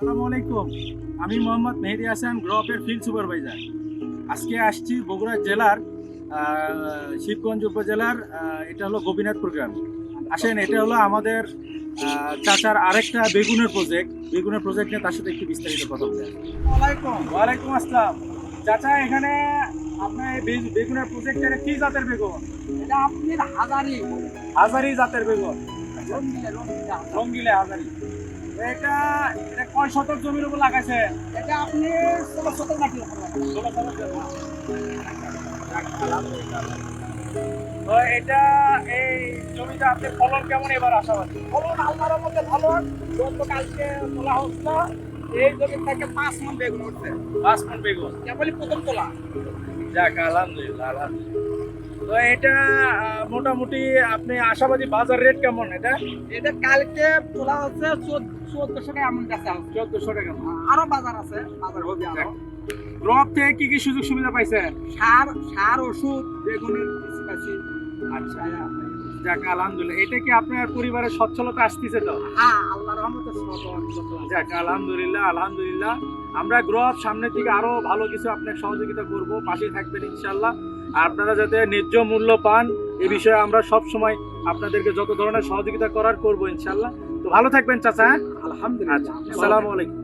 আসসালামু আলাইকুম। আমি মোহাম্মদ মেহেদি হাসান, গ্রপের ফিল্ড সুপারভাইজার। আজকে আসছি বগুড়া জেলার শিবগঞ্জ উপজেলার এটা হলো গোপীনাথপুর গ্রাম। আসেন, এটা হলো আমাদের চাচার আরেকটা বেগুনের প্রজেক্ট। বেগুনের প্রজেক্ট নিয়ে তার সাথে একটু বিস্তারিত কথা বলতে। ওয়ালাইকুম আসসালাম। চাচা, এখানে আপনার এই বেগুনের প্রজেক্টের কি জাতের বেগুন? এটা আপনার হাজারি জাতের বেগুন। রঙ্গিলে হাজারি। এটা এটা কয় শতক জমির উপর লাগাইছে? এটা আপনি 16 শতক মাটির উপর লাগাবেন। 16 শতক জমি। তো এটা এই জমিতে আপনার ফলন কেমন এবার আশাবাদী? ফলন আল্লাহর মধ্যে ভালো। গতকালকে তোলা হচ্ছিল, এই জমি থেকে 5 মণ বেগুন উঠছে। 5 মণ বেগুন। কেবলই প্রথম তোলা। যাক, আলহামদুলিল্লাহ আলহামদুলিল্লাহ। তো এটা মোটামুটি আপনি আশাবাদী বাজার রেট কেমন এটা? এটা কালকে তোলা হচ্ছে 1400 টাকা এমন কাছে আছে। 1400 টাকা। আরো বাজার আছে, বাজার হবে আরো। ক্রপ থেকে কি কি সুযোগ সুবিধা পাইছেন? সার ওষুধ বেগুনের কাছে। আচ্ছা, যাক আলহামদুলিল্লাহ। এটা কি আপনার পরিবারের সচ্ছলতা আসতেছে তো? হ্যাঁ, আল্লাহর রহমতে সব। যাক আলহামদুলিল্লাহ আলহামদুলিল্লাহ। আমরা গ্রোপ সামনের দিকে আরো ভালো কিছু আপনার সহযোগিতা করব, পাশে থাকবেন ইনশাআল্লাহ। আপনারা যাতে ন্যায্য মূল্য পান এই বিষয়ে আমরা সব সময় আপনাদেরকে যত ধরনের সহযোগিতা করার করব ইনশাআল্লাহ। তো ভালো থাকবেন চাচা। আলহামদুলিল্লাহ। আচ্ছা, আসসালামু আলাইকুম।